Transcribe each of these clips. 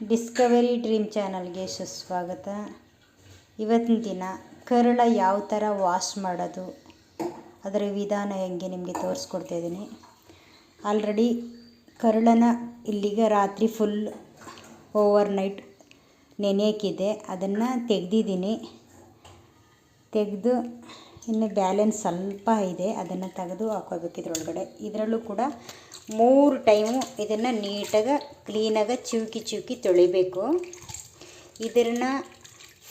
Discovery dream ಚಾನಲ್ಗೆ ಸುಸ್ವಾಗತ. ಇವತ್ತಿನ ದಿನ ಕರಳ ಯಾವ ಥರ ವಾಶ್ ಮಾಡೋದು ಅದರ ವಿಧಾನ ಹೆಂಗೆ ನಿಮಗೆ ತೋರಿಸ್ಕೊಡ್ತಾ ಇದ್ದೀನಿ. ಆಲ್ರೆಡಿ ಕರಳನ ಇಲ್ಲಿಗೆ ರಾತ್ರಿ ಫುಲ್ ಓವರ್ ನೈಟ್ ನೆನೆಯೋಕ್ಕಿದೆ, ಅದನ್ನು ತೆಗೆದಿದ್ದೀನಿ. ತೆಗೆದು ಇನ್ನು ಬ್ಯಾಲೆನ್ಸ್ ಸ್ವಲ್ಪ ಇದೆ, ಅದನ್ನು ತೆಗೆದು ಹಾಕೋಬೇಕು ಇದರೊಳಗಡೆ. ಇದರಲ್ಲೂ ಕೂಡ 3 ಟೈಮು ಇದನ್ನು ನೀಟಾಗಿ ಕ್ಲೀನಾಗಿ ಚಿವುಕಿ ತೊಳಿಬೇಕು. ಇದನ್ನು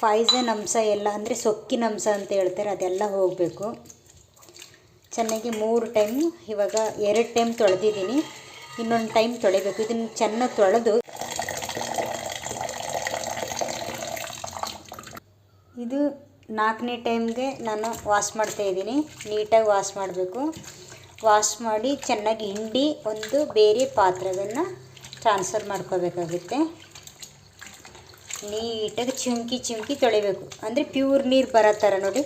ಪಾಯ್ಸನ್ ಅಂಶ ಎಲ್ಲ ಅಂದರೆ ಸೊಕ್ಕಿನ ಅಂಶ ಅಂತ ಹೇಳ್ತಾರೆ, ಅದೆಲ್ಲ ಹೋಗಬೇಕು. ಚೆನ್ನಾಗಿ 3 ಟೈಮು, ಇವಾಗ 2 ಟೈಮ್ ತೊಳೆದಿದ್ದೀನಿ, ಇನ್ನೊಂದು ಟೈಮ್ ತೊಳಿಬೇಕು. ಇದನ್ನು ಚೆನ್ನಾಗಿ ತೊಳೆದು ಇದು 4ನೇ ಟೈಮ್ಗೆ ನಾನು ವಾಶ್ ಮಾಡ್ತಾಯಿದ್ದೀನಿ. ನೀಟಾಗಿ ವಾಶ್ ಮಾಡಬೇಕು. ವಾಶ್ ಮಾಡಿ ಚೆನ್ನಾಗಿ ಹಿಂಡಿ ಒಂದು ಬೇರೆ ಪಾತ್ರೆಯನ್ನು ಟ್ರಾನ್ಸ್ಫರ್ ಮಾಡ್ಕೋಬೇಕಾಗುತ್ತೆ. ನೀಟಾಗಿ ಚಿಮ್ಕಿ ತೊಳಿಬೇಕು, ಅಂದರೆ ಪ್ಯೂರ್ ನೀರು ಬರೋ ಥರ ನೋಡಿ,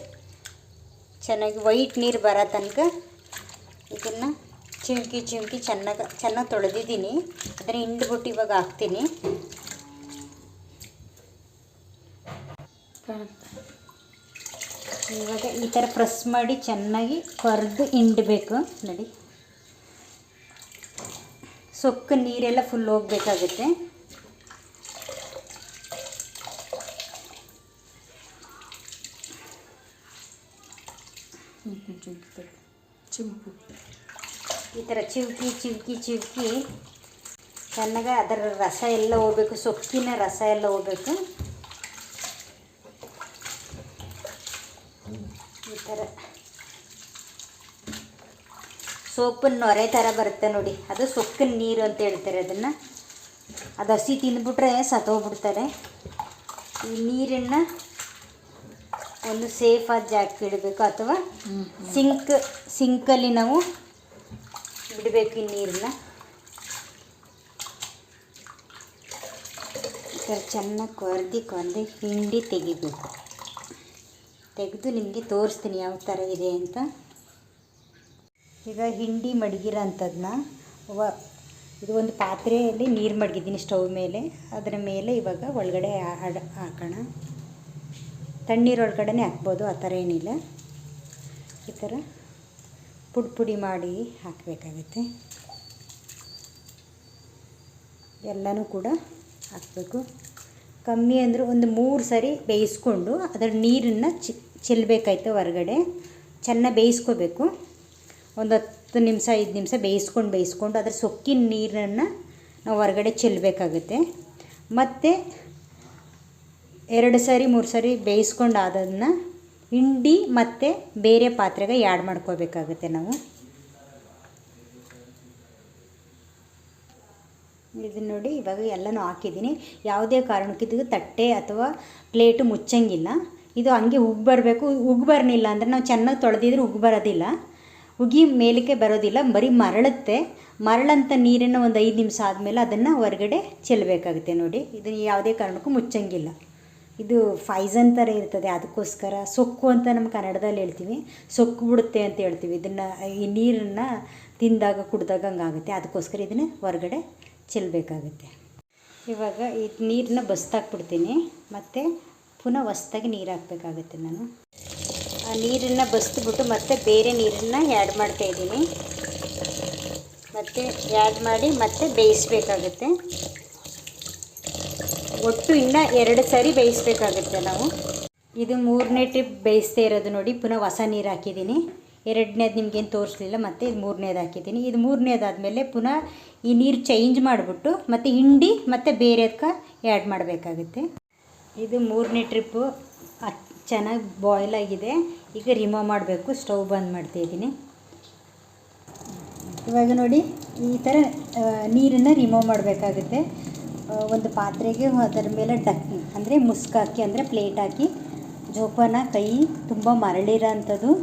ಚೆನ್ನಾಗಿ ವೈಟ್ ನೀರು ಬರೋ ತನಕ ಇದನ್ನು ಚಿಮ್ಕಿ ಚೆನ್ನಾಗಿ ತೊಳೆದಿದ್ದೀನಿ. ಅದನ್ನು ಹಿಂಡ್ಬಿಟ್ಟು ಇವಾಗ ಹಾಕ್ತೀನಿ. ಇವಾಗ ಈ ಥರ ಪ್ರೆಸ್ ಮಾಡಿ ಚೆನ್ನಾಗಿ ಕೊರೆದು ಹಿಂಡಬೇಕು ನೋಡಿ. ಸೊಕ್ಕು ನೀರೆಲ್ಲ ಫುಲ್ ಹೋಗಬೇಕಾಗುತ್ತೆ. ಈ ಥರ ಚಿವುಕಿ ಚೆನ್ನಾಗಿ ಅದರ ರಸ ಎಲ್ಲ ಹೋಗ್ಬೇಕು, ಸೊಕ್ಕಿನ ರಸ ಎಲ್ಲ ಹೋಗ್ಬೇಕು. ಈ ಥರ ಸೋಪಿನ ನೊರೆ ಥರ ಬರುತ್ತೆ ನೋಡಿ, ಅದು ಸೊಕ್ಕಿನ ನೀರು ಅಂತ ಹೇಳ್ತಾರೆ. ಅದನ್ನು ಅದು ಹಸಿ ತಿಂದ್ಬಿಟ್ರೆ ಸತ್ತೋಗ್ಬಿಡ್ತಾರೆ. ಈ ನೀರನ್ನು ಒಂದು ಸೇಫಾದ ಜಾಗಕ್ಕೆ ಇಡಬೇಕು, ಅಥವಾ ಸಿಂಕಲ್ಲಿ ನಾವು ಬಿಡಬೇಕು ಈ ನೀರನ್ನ. ಈ ಥರ ಚೆನ್ನಾಗಿ ಕೊರೆದು ಹಿಂಡಿ ತೆಗಿಬೇಕು. ತೆಗೆದು ನಿಮಗೆ ತೋರಿಸ್ತೀನಿ ಯಾವ ಥರ ಇದೆ ಅಂತ. ಈಗ ಹಿಂಡಿ ಮಡಗಿರೋ ಅಂಥದ್ದನ್ನ ಇದು ಒಂದು ಪಾತ್ರೆಯಲ್ಲಿ ನೀರು ಮಡಗಿದ್ದೀನಿ ಸ್ಟವ್ ಮೇಲೆ. ಅದರ ಮೇಲೆ ಇವಾಗ ಒಳಗಡೆ ಹಾಕೋಣ. ತಣ್ಣೀರೊಳಗಡೆ ಹಾಕ್ಬೋದು, ಆ ಥರ ಏನಿಲ್ಲ. ಈ ಥರ ಪುಡಿ ಮಾಡಿ ಹಾಕಬೇಕಾಗುತ್ತೆ. ಎಲ್ಲನೂ ಕೂಡ ಹಾಕಬೇಕು. ಕಮ್ಮಿ ಅಂದರೆ ಒಂದು 3 ಸರಿ ಬೇಯಿಸ್ಕೊಂಡು ಅದರ ನೀರನ್ನು ಚೆಲ್ಲಬೇಕಾಯ್ತು ಹೊರಗಡೆ. ಚೆನ್ನಾಗಿ ಬೇಯಿಸ್ಕೋಬೇಕು. ಒಂದು 10 ನಿಮಿಷ 5 ನಿಮಿಷ ಬೇಯಿಸ್ಕೊಂಡು ಅದರ ಸೊಕ್ಕಿನ ನೀರನ್ನು ನಾವು ಹೊರಗಡೆ ಚೆಲ್ಲಬೇಕಾಗುತ್ತೆ. ಮತ್ತು 2 ಸರಿ 3 ಸರಿ ಬೇಯಿಸ್ಕೊಂಡು ಅದನ್ನು ಹಿಂಡಿ ಮತ್ತು ಬೇರೆ ಪಾತ್ರೆಗೆ ಆ್ಯಡ್ ಮಾಡ್ಕೋಬೇಕಾಗುತ್ತೆ ನಾವು. ಇದನ್ನು ನೋಡಿ, ಇವಾಗ ಎಲ್ಲನೂ ಹಾಕಿದ್ದೀನಿ. ಯಾವುದೇ ಕಾರಣಕ್ಕೂ ಇದು ತಟ್ಟೆ ಅಥವಾ ಪ್ಲೇಟು ಮುಚ್ಚಂಗಿಲ್ಲ. ಇದು ಹಂಗೆ ಬರಬೇಕು. ಬರ್ನಿಲ್ಲ ಅಂದರೆ ನಾವು ಚೆನ್ನಾಗಿ ತೊಳೆದಿದ್ರೆ ಬರೋದಿಲ್ಲ, ಮೇಲಕ್ಕೆ ಬರೋದಿಲ್ಲ, ಬರೀ ಮರಳಂಥ ನೀರನ್ನು ಒಂದು 5 ನಿಮಿಷ ಆದಮೇಲೆ ಅದನ್ನು ಹೊರಗಡೆ ಚೆಲ್ಲಬೇಕಾಗುತ್ತೆ ನೋಡಿ. ಇದನ್ನು ಯಾವುದೇ ಕಾರಣಕ್ಕೂ ಮುಚ್ಚಂಗಿಲ್ಲ. ಇದು ಪಾಯ್ಸನ್ ಥರ ಇರ್ತದೆ, ಅದಕ್ಕೋಸ್ಕರ ಸೊಕ್ಕು ಅಂತ ನಮ್ಮ ಕನ್ನಡದಲ್ಲಿ ಹೇಳ್ತೀವಿ, ಸೊಕ್ಕು ಬಿಡುತ್ತೆ ಅಂತ ಹೇಳ್ತೀವಿ. ಇದನ್ನು ಈ ನೀರನ್ನು ತಿಂದಾಗ ಕುಡಿದಾಗ ಹಂಗಾಗುತ್ತೆ, ಅದಕ್ಕೋಸ್ಕರ ಇದನ್ನು ಹೊರಗಡೆ ಚೆಲ್ಲಬೇಕಾಗುತ್ತೆ. ಇವಾಗ ಈ ನೀರನ್ನ ಬಸ್ತಾಕ್ಬಿಡ್ತೀನಿ, ಮತ್ತು ಪುನಃ ಹೊಸ್ದಾಗಿ ನೀರು ಹಾಕಬೇಕಾಗುತ್ತೆ. ನಾನು ಆ ನೀರನ್ನು ಬಸ್ದುಬಿಟ್ಟು ಮತ್ತೆ ಬೇರೆ ನೀರನ್ನು ಆ್ಯಡ್ ಮಾಡ್ತಾಯಿದ್ದೀನಿ. ಮತ್ತು ಆ್ಯಡ್ ಮಾಡಿ ಮತ್ತೆ ಬೇಯಿಸಬೇಕಾಗುತ್ತೆ. ಒಟ್ಟು ಇನ್ನೂ 2 ಸರಿ ಬೇಯಿಸಬೇಕಾಗುತ್ತೆ ನಾವು. ಇದು 3ನೇ ಟ್ರಿಪ್ ಬೇಯಿಸ್ತಾ ಇರೋದು ನೋಡಿ. ಪುನಃ ಹೊಸ ನೀರು ಹಾಕಿದ್ದೀನಿ. 2ನೇದು ನಿಮಗೇನು ತೋರಿಸಲಿಲ್ಲ, ಮತ್ತು ಇದು 3ನೇದು ಹಾಕಿದ್ದೀನಿ. ಇದು 3ನೇದಾದಮೇಲೆ ಪುನಃ ಈ ನೀರು ಚೇಂಜ್ ಮಾಡಿಬಿಟ್ಟು ಮತ್ತು ಹಿಂಡಿ ಮತ್ತು ಬೇರೆದಕ್ಕೆ ಆ್ಯಡ್ ಮಾಡಬೇಕಾಗುತ್ತೆ. ಇದು 3ನೇ ಟ್ರಿಪ್ಪು ಚೆನ್ನಾಗಿ ಬಾಯ್ಲ್ ಆಗಿದೆ. ಈಗ ರಿಮೂವ್ ಮಾಡಬೇಕು. ಸ್ಟವ್ ಬಂದ್ ಮಾಡ್ತಾಯಿದ್ದೀನಿ. ಇವಾಗ ನೋಡಿ, ಈ ಥರ ನೀರನ್ನು ರಿಮೂವ್ ಮಾಡಬೇಕಾಗುತ್ತೆ. ಒಂದು ಪಾತ್ರೆಗೆ ಅದರ ಮೇಲೆ ಅಂದರೆ ಮುಸ್ಕಾಕಿ, ಅಂದರೆ ಪ್ಲೇಟ್ ಹಾಕಿ ಜೋಪಾನ, ಕೈ ತುಂಬ ಮರಳಿರೋ ಅಂಥದ್ದು,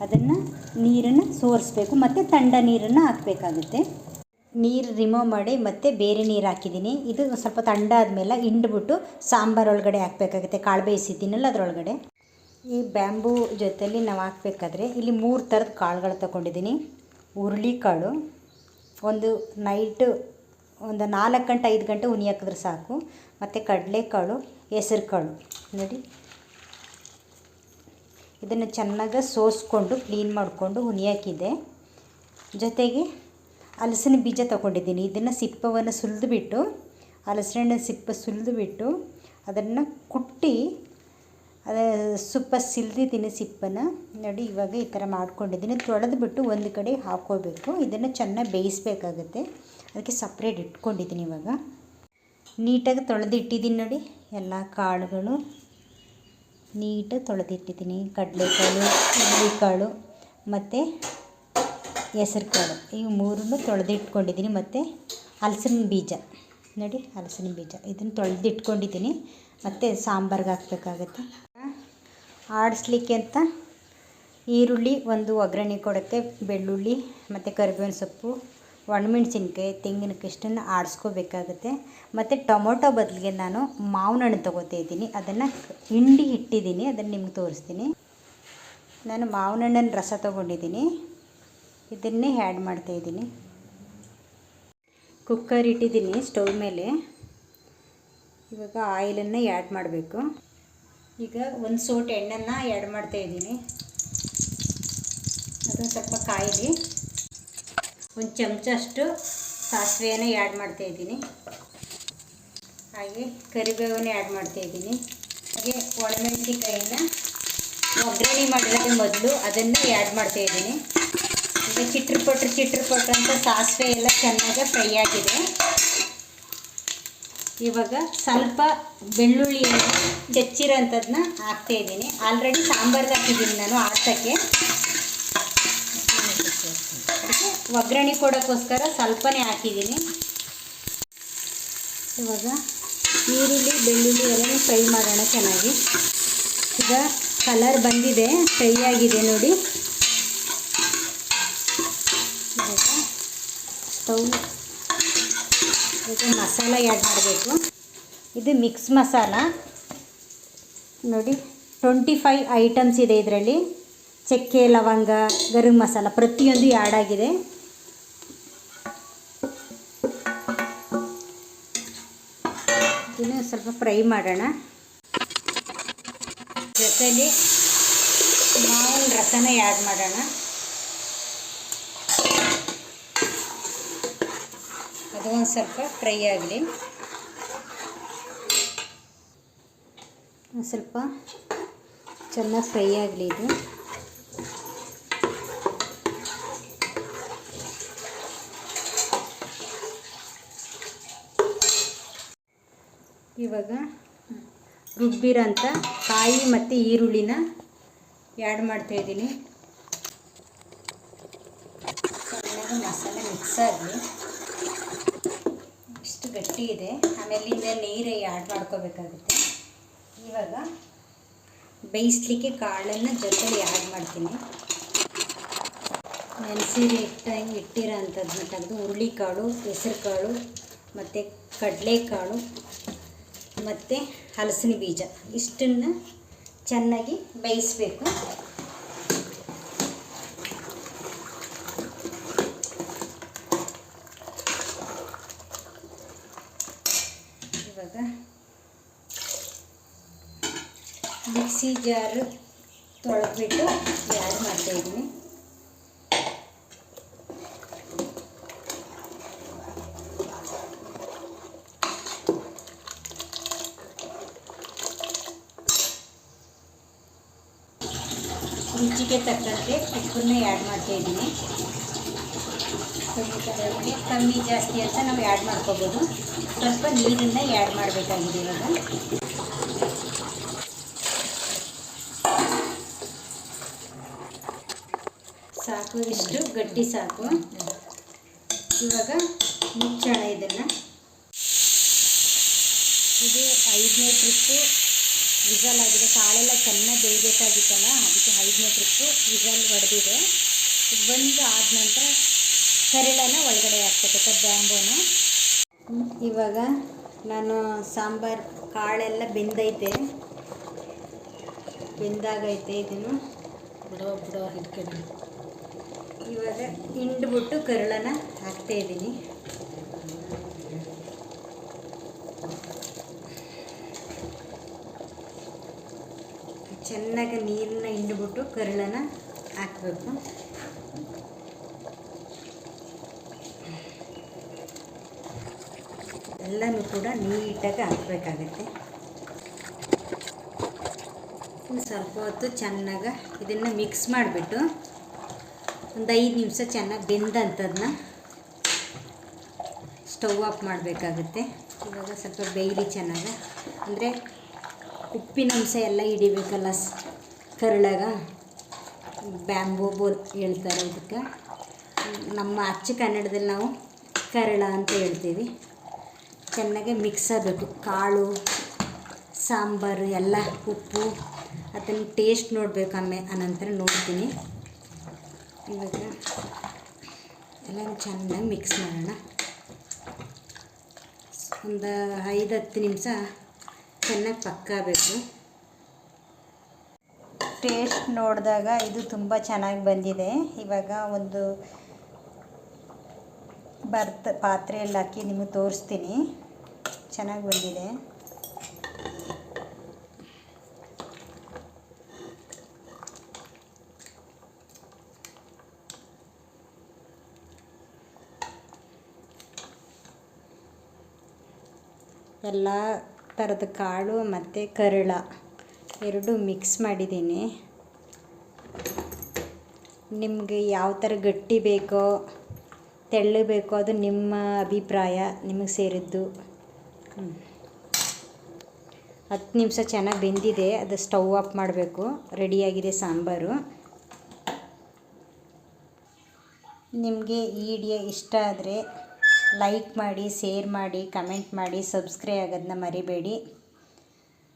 ಅದನ್ನು ನೀರನ್ನು ಸೋರಿಸ್ಬೇಕು. ಮತ್ತು ಥಂಡ ನೀರನ್ನು ಹಾಕಬೇಕಾಗುತ್ತೆ. ನೀರು ರಿಮೂವ್ ಮಾಡಿ ಮತ್ತೆ ಬೇರೆ ನೀರು ಹಾಕಿದ್ದೀನಿ. ಇದು ಸ್ವಲ್ಪ ಥಂಡ ಆದಮೇಲೆ ಹಿಂಡ್ಬಿಟ್ಟು ಸಾಂಬಾರು ಒಳಗಡೆ ಹಾಕಬೇಕಾಗುತ್ತೆ. ಕಾಳು ಬೇಯಿಸಿದ್ದೀನಲ್ಲ ಅದರೊಳಗಡೆ. ಈ ಬ್ಯಾಂಬೂ ಜೊತೆಯಲ್ಲಿ ನಾವು ಹಾಕಬೇಕಾದ್ರೆ ಇಲ್ಲಿ 3 ಥರದ ಕಾಳುಗಳು ತೊಗೊಂಡಿದ್ದೀನಿ. ಹುರುಳಿಕಾಳು, ಒಂದು ನೈಟು ಒಂದು 4 ಗಂಟೆ 5 ಗಂಟೆ ಉನಿ ಹಾಕಿದ್ರೆ ಸಾಕು. ಮತ್ತು ಕಡಲೆಕಾಳು, ಹೆಸರು ಕಾಳು ನೋಡಿ, ಇದನ್ನು ಚೆನ್ನಾಗಿ ಸೋಸ್ಕೊಂಡು ಕ್ಲೀನ್ ಮಾಡಿಕೊಂಡು ಉನಿ ಹಾಕಿದ್ದೆ. ಜೊತೆಗೆ ಹಲಸಿನ ಬೀಜ ತೊಗೊಂಡಿದ್ದೀನಿ. ಇದನ್ನು ಸಿಪ್ಪವನ್ನು ಸುಲಿದುಬಿಟ್ಟು, ಹಲಸಿನ ಹಣ್ಣಿನ ಸಿಪ್ಪೆ ಸುಲಿದುಬಿಟ್ಟು ಅದನ್ನು ಕುಟ್ಟಿ ಸ್ವಲ್ಪ ಸಿಲ್ದಿದ್ದೀನಿ ಸಿಪ್ಪನ್ನು ನೋಡಿ. ಇವಾಗ ಈ ಥರ ಮಾಡ್ಕೊಂಡಿದ್ದೀನಿ. ತೊಳೆದ್ಬಿಟ್ಟು ಒಂದು ಕಡೆ ಹಾಕ್ಕೋಬೇಕು. ಇದನ್ನು ಚೆನ್ನಾಗಿ ಬೇಯಿಸಬೇಕಾಗುತ್ತೆ, ಅದಕ್ಕೆ ಸಪ್ರೇಟ್ ಇಟ್ಕೊಂಡಿದ್ದೀನಿ. ಇವಾಗ ನೀಟಾಗಿ ತೊಳೆದಿಟ್ಟಿದ್ದೀನಿ ನೋಡಿ. ಎಲ್ಲ ಕಾಳುಗಳು ನೀಟಾಗಿ ತೊಳೆದಿಟ್ಟಿದ್ದೀನಿ. ಕಡಲೆಕಾಳು, ಹುರುಳಿಕಾಳು ಮತ್ತು ಹೆಸರು ಕಾಳು, ಇವು ಮೂರನ್ನು ತೊಳೆದಿಟ್ಕೊಂಡಿದ್ದೀನಿ. ಮತ್ತು ಹಲಸಿನ ಬೀಜ ನೋಡಿ, ಹಲಸಿನ ಬೀಜ ಇದನ್ನು ತೊಳೆದಿಟ್ಕೊಂಡಿದ್ದೀನಿ. ಮತ್ತು ಸಾಂಬಾರ್ಗೆ ಹಾಕಬೇಕಾಗತ್ತೆ. ಆಡಿಸ್ಲಿಕ್ಕೆ ಅಂತ ಈರುಳ್ಳಿ ಒಂದು ಒಗ್ಗರಣೆ ಕೊಡೋಕ್ಕೆ, ಬೆಳ್ಳುಳ್ಳಿ ಮತ್ತು ಕರಿಬೇವಿನ ಸೊಪ್ಪು, ಒಣಮೆಣ್ಸಿನ್ಕಾಯಿ, ತೆಂಗಿನಕಾಯಿ ಇಷ್ಟನ್ನು ಆಡಿಸ್ಕೋಬೇಕಾಗುತ್ತೆ. ಮತ್ತು ಟೊಮೊಟೊ ಬದಲಿಗೆ ನಾನು ಮಾವಿನ ಹಣ್ಣು ತೊಗೋತಾ ಇದ್ದೀನಿ. ಅದನ್ನು ಹಿಂಡಿ ಇಟ್ಟಿದ್ದೀನಿ, ಅದನ್ನು ನಿಮ್ಗೆ ತೋರಿಸ್ತೀನಿ. ನಾನು ಮಾವಿನ ಹಣ್ಣಿನ ರಸ ತೊಗೊಂಡಿದ್ದೀನಿ, ಇದನ್ನೇ ಆ್ಯಡ್ ಮಾಡ್ತಾಯಿದ್ದೀನಿ. ಕುಕ್ಕರ್ ಇಟ್ಟಿದ್ದೀನಿ ಸ್ಟವ್ ಮೇಲೆ. ಇವಾಗ ಆಯಿಲನ್ನು ಆ್ಯಡ್ ಮಾಡಬೇಕು. ಈಗ ಒಂದು ಸೋಟು ಎಣ್ಣೆನ ಆ್ಯಡ್ ಮಾಡ್ತಾಯಿದ್ದೀನಿ. ಅದನ್ನು ಸ್ವಲ್ಪ ಕಾಯಿಲಿ. ಒಂದು ಚಮಚ ಅಷ್ಟು ಸಾಸಿವೆಯನ್ನು ಆ್ಯಡ್ ಮಾಡ್ತಾಯಿದ್ದೀನಿ. ಹಾಗೆ ಕರಿಬೇವನ್ನು ಆ್ಯಡ್ ಮಾಡ್ತಾಯಿದ್ದೀನಿ. ಹಾಗೆ ಒಣಮೆಣಸಿನ್ಕಾಯಿನ ಒಗ್ಗರಣೆ ಮಾಡಿರೋದೇ ಮೊದಲು ಅದನ್ನು ಆ್ಯಡ್ ಮಾಡ್ತಾಯಿದ್ದೀನಿ. ಈಗ ಚಿಟ್ರು ಪಟ್ರು ಅಂತ ಸಾಸಿವೆ ಎಲ್ಲ ಚೆನ್ನಾಗಿ ಫ್ರೈ ಆಗಿದೆ. ಇವಾಗ ಸ್ವಲ್ಪ ಬೆಳ್ಳುಳ್ಳಿಯನ್ನು ಹೆಚ್ಚಿರೋಂಥದ್ದನ್ನ ಹಾಕ್ತಾಯಿದ್ದೀನಿ. ಆಲ್ರೆಡಿ ಸಾಂಬಾರ್ಗೆ ಹಾಕಿದ್ದೀನಿ ನಾನು ಆಡ್ಸೋಕ್ಕೆ. ಅದಕ್ಕೆ ಒಗ್ಗರಣೆ ಕೊಡೋಕ್ಕೋಸ್ಕರ ಸ್ವಲ್ಪನೇ ಹಾಕಿದ್ದೀನಿ. ಇವಾಗ ಈರುಳ್ಳಿ ಬೆಳ್ಳುಳ್ಳಿ ಎಲ್ಲನೂ ಫ್ರೈ ಮಾಡೋಣ ಚೆನ್ನಾಗಿ. ಈಗ ಕಲರ್ ಬಂದಿದೆ, ಫ್ರೈ ಆಗಿದೆ ನೋಡಿ. ಇವಾಗ ಸ್ಟವ್ ಮಸಾಲ ಆ್ಯಡ್ ಮಾಡಬೇಕು. ಇದು ಮಿಕ್ಸ್ ಮಸಾಲ ನೋಡಿ. 25 ಐಟಮ್ಸ್ ಇದೆ ಇದರಲ್ಲಿ. ಚಕ್ಕೆ, ಲವಂಗ, ಗರಂ ಮಸಾಲ ಪ್ರತಿಯೊಂದು ಆ್ಯಡ್ ಆಗಿದೆ. ಇದನ್ನು ಸ್ವಲ್ಪ ಫ್ರೈ ಮಾಡೋಣ. ಜೊತೆಲಿ ಮಾವಿನ ರಸನ ಆ್ಯಡ್ ಮಾಡೋಣ. ಅದು ಒಂದು ಸ್ವಲ್ಪ ಫ್ರೈ ಆಗಲಿ. ಸ್ವಲ್ಪ ಚೆನ್ನಾಗಿ ಫ್ರೈ ಆಗಲಿ ಇದು. ಇವಾಗ ರುಬ್ಬಿರೋಂಥ ಕಾಯಿ ಮತ್ತು ಈರುಳ್ಳಿನ ಆ್ಯಡ್ ಮಾಡ್ತಾಯಿದ್ದೀನಿ. ಚೆನ್ನಾಗಿ ಮಸಾಲೆ ಮಿಕ್ಸ್ ಆಗಲಿ. ಇಷ್ಟು ಗಟ್ಟಿ ಇದೆ. ಆಮೇಲಿಂದ ನೀರು ಆ್ಯಡ್ ಮಾಡ್ಕೋಬೇಕಾಗುತ್ತೆ. ಇವಾಗ ಬೇಯಿಸ್ಲಿಕ್ಕೆ ಕಾಳನ್ನು ಜೊತೆಲಿ ಆ್ಯಡ್ ಮಾಡ್ತೀನಿ. ನೆನೆಸಿರಿ ಇಟ್ಟಿರೋ ಅಂಥದ್ದನ್ನ ತೆಗೆದು ಹುರುಳಿಕಾಳು, ಹೆಸರು ಕಾಳು ಮತ್ತು ಕಡಲೆಕಾಳು ಮತ್ತು ಹಲಸಿನ ಬೀಜ ಇಷ್ಟನ್ನು ಚೆನ್ನಾಗಿ ಬೇಯಿಸಬೇಕು. ಇವಾಗ ಮಿಕ್ಸಿ ಜಾರು ತೊಳೆದ್ಬಿಟ್ಟು ಆ್ಯಡ್ ಮಾಡ್ತಾಯಿದ್ದೀನಿ. ರುಚಿಗೆ ತಕ್ಕಂತೆ ಉಪ್ಪನ್ನು ಆ್ಯಡ್ ಮಾಡ್ತಾಯಿದ್ದೀನಿ. ಕಮ್ಮಿ ಜಾಸ್ತಿ ಅಂತ ನಾವು ಆ್ಯಡ್ ಮಾಡ್ಕೋಬೋದು. ಸ್ವಲ್ಪ ನೀರನ್ನು ಆ್ಯಡ್ ಮಾಡಬೇಕಾಗಿದೆ. ಇವಾಗ ಸಾಕು, ಇಷ್ಟು ಗಟ್ಟಿ ಸಾಕು. ಇವಾಗ ಮುಚ್ಚೋಣ ಇದನ್ನು. ಇದು 5ನೇ ಟ್ರಿಪ್ಪು ವಿಸಲ್ ಆಗಿದೆ. ಕಾಳೆಲ್ಲ ಚೆನ್ನಾಗಿ ಬೇಯಬೇಕಾಗಿತ್ತಲ್ಲ, ಅದಕ್ಕೆ 5ನೇ ಟ್ರಿಪ್ಪು ವಿಸಲ್ ಹೊಡೆದಿದೆ. ಬಂದು ಆದ ನಂತರ ಕರಿಳನ್ನು ಒಳಗಡೆ ಹಾಕ್ಬೇಕು, ಬ್ಯಾಂಬೋನ. ಇವಾಗ ನಾನು ಸಾಂಬಾರು ಕಾಳೆಲ್ಲ ಬೆಂದಾಗೈತೆ. ಇದನ್ನು ಬಿಡೋ ಹಿಡ್ಕೊಂಡು ಇವಾಗ ಹಿಂಡ್ಬಿಟ್ಟು ಕರಿಳನ್ನು ಹಾಕ್ತಾಯಿದ್ದೀನಿ. ಚೆನ್ನಾಗಿ ನೀರನ್ನ ಹಿಂಡ್ಬಿಟ್ಟು ಕರಳನ್ನು ಹಾಕಬೇಕು. ಎಲ್ಲನೂ ಕೂಡ ನೀಟಾಗಿ ಹಾಕಬೇಕಾಗತ್ತೆ. ಸ್ವಲ್ಪ ಹೊತ್ತು ಚೆನ್ನಾಗಿ ಇದನ್ನು ಮಿಕ್ಸ್ ಮಾಡಿಬಿಟ್ಟು ಒಂದು 5 ನಿಮಿಷ ಚೆನ್ನಾಗಿ ಬೆಂದಂಥದ್ದನ್ನ ಸ್ಟವ್ ಆಫ್ ಮಾಡಬೇಕಾಗುತ್ತೆ. ಇವಾಗ ಸ್ವಲ್ಪ ಬೇಯಲಿ ಚೆನ್ನಾಗಿ, ಅಂದರೆ ಉಪ್ಪಿನಂಶ ಎಲ್ಲ ಹಿಡಿಬೇಕಲ್ಲ ಕರಳಾಗ. ಬ್ಯಾಂಬೋ ಬೋಲ್ ಹೇಳ್ತಾರೆ ಇದಕ್ಕೆ, ನಮ್ಮ ಅಚ್ಚ ಕನ್ನಡದಲ್ಲಿ ನಾವು ಕರಳ ಅಂತ ಹೇಳ್ತೀವಿ. ಚೆನ್ನಾಗಿ ಮಿಕ್ಸ್ ಆಗಬೇಕು, ಕಾಳು ಸಾಂಬಾರು ಎಲ್ಲ ಉಪ್ಪು ಅದನ್ನು ಟೇಸ್ಟ್ ನೋಡಬೇಕು. ಅನಂತರ ನೋಡ್ತೀನಿ. ಇವಾಗ ಎಲ್ಲ ಚೆನ್ನಾಗಿ ಮಿಕ್ಸ್ ಮಾಡೋಣ. ಒಂದು 5-10 ನಿಮಿಷ ಚೆನ್ನಾಗಿ ಪಕ್ಕಾಗಬೇಕು. ಟೇಸ್ಟ್ ನೋಡಿದಾಗ ಇದು ತುಂಬ ಚೆನ್ನಾಗಿ ಬಂದಿದೆ. ಇವಾಗ ಒಂದು ಪಾತ್ರೆಯಲ್ಲಿ ಹಾಕಿ ನಿಮಗೆ ತೋರಿಸ್ತೀನಿ. ಚೆನ್ನಾಗಿ ಬಂದಿದೆ. ಎಲ್ಲ ಥರದ ಕಾಳು ಮತ್ತು ಕರಳ ಎರಡು ಮಿಕ್ಸ್ ಮಾಡಿದ್ದೀನಿ. ನಿಮಗೆ ಯಾವ ಥರ ಗಟ್ಟಿ ಬೇಕೋ ತೆಳ್ಳಗೆ ಬೇಕೋ ಅದು ನಿಮ್ಮ ಅಭಿಪ್ರಾಯ, ನಿಮಗೆ ಸೇರಿದ್ದು. 10 ನಿಮಿಷ ಚೆನ್ನಾಗಿ ಬೆಂದಿದೆ. ಅದು ಸ್ಟವ್ ಆಫ್ ಮಾಡಬೇಕು. ರೆಡಿಯಾಗಿದೆ ಸಾಂಬಾರು. ನಿಮಗೆ ಈ ವಿಡಿಯೋ ಇಷ್ಟ ಆದರೆ ಲೈಕ್ ಮಾಡಿ, ಶೇರ್ ಮಾಡಿ, ಕಮೆಂಟ್ ಮಾಡಿ, ಸಬ್ಸ್ಕ್ರೈಬ್ ಆಗೋದನ್ನ ಮರಿಬೇಡಿ.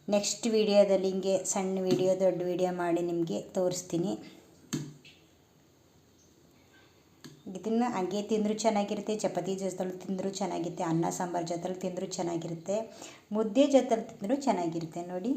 ನೆಕ್ಸ್ಟ್ ವಿಡಿಯೋದಲ್ಲಿ ಹಿಂಗೆ ಸಣ್ಣ ವಿಡಿಯೋ ದೊಡ್ಡ ವಿಡಿಯೋ ಮಾಡಿ ನಿಮಗೆ ತೋರಿಸ್ತೀನಿ. ಇದನ್ನು ಹಾಗೆ ತಿಂದರೂ ಚೆನ್ನಾಗಿರುತ್ತೆ, ಚಪಾತಿ ಜೊತೆಲಿ ತಿಂದರೂ ಚೆನ್ನಾಗಿರುತ್ತೆ, ಅನ್ನ ಸಾಂಬಾರು ಜೊತೆಲಿ ತಿಂದರೂ ಚೆನ್ನಾಗಿರುತ್ತೆ, ಮುದ್ದೆ ಜೊತೆಲಿ ತಿಂದರೂ ಚೆನ್ನಾಗಿರುತ್ತೆ ನೋಡಿ.